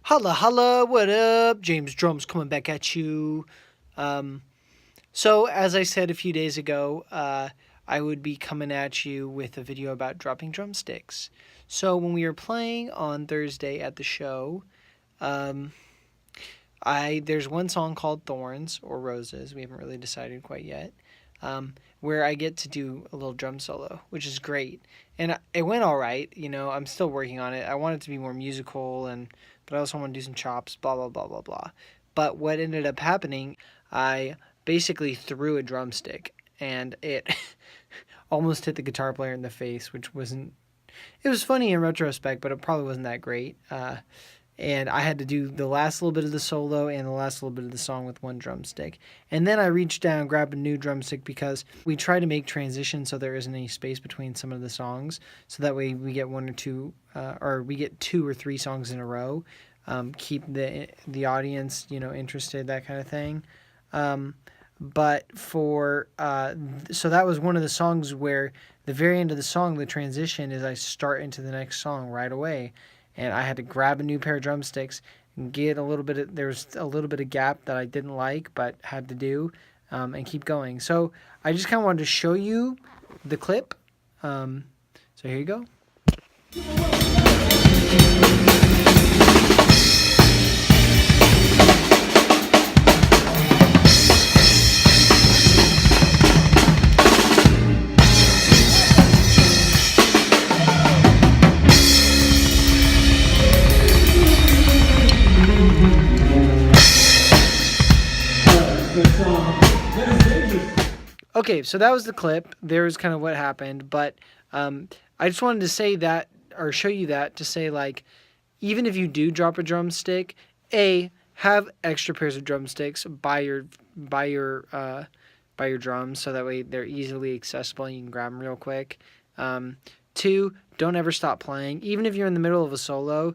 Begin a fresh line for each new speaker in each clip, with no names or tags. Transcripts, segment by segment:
Holla holla, what up? James Drums coming back at you. So as I said a few days ago, I would be coming at you with a video about dropping drumsticks. So when we were playing on Thursday at the show, um, I there's one song called Thorns or Roses. We haven't really decided quite yet. Where I get to do a little drum solo, which is great, and it went all right. I'm still working on it. I want it to be more musical, but I also want to do some chops. Blah blah blah blah blah. But what ended up happening, I basically threw a drumstick, and it almost hit the guitar player in the face, which wasn't. It was funny in retrospect, but it probably wasn't that great. And I had to do the last little bit of the solo and the last little bit of the song with one drumstick. And then I reached down, grabbed a new drumstick because we try to make transitions so there isn't any space between some of the songs. So that way we get one or two, or we get two or three songs in a row. Keep the audience, interested, that kind of thing. But so that was one of the songs where the very end of the song, the transition is I start into the next song right away. And I had to grab a new pair of drumsticks and get there's a little bit of gap that I didn't like, but had to do, and keep going. So I just kind of wanted to show you the clip. So here you go. Okay, so that was the clip. There's kind of what happened, but I just wanted to say that or show you that to say, like, even if you do drop a drumstick, have extra pairs of drumsticks by your drums, so that way they're easily accessible and you can grab them real quick. Two, don't ever stop playing, even if you're in the middle of a solo.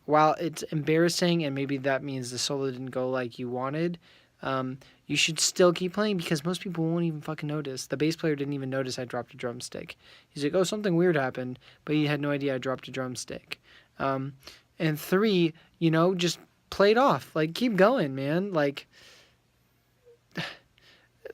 While it's embarrassing and maybe that means the solo didn't go like you wanted, you should still keep playing because most people won't even fucking notice. The bass player didn't even notice I dropped a drumstick. He's like, oh, something weird happened, but he had no idea I dropped a drumstick. And three, just play it off. Like, keep going, man. Like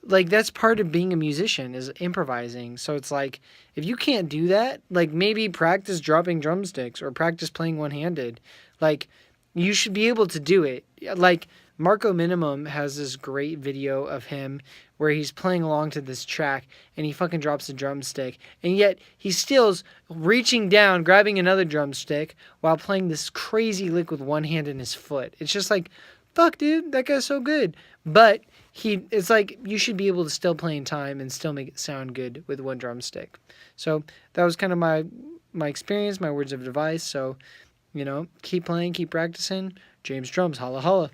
that's part of being a musician is improvising. So it's like, if you can't do that, like, maybe practice dropping drumsticks or practice playing one-handed. Like, you should be able to do it. Like, Marco Minimum has this great video of him where he's playing along to this track and he fucking drops a drumstick, and yet he still's reaching down, grabbing another drumstick while playing this crazy lick with one hand in his foot. It's just like, fuck, dude, that guy's so good. But it's like you should be able to still play in time and still make it sound good with one drumstick. So that was kind of my experience, my words of advice. So, keep playing, keep practicing. James Drums, holla holla.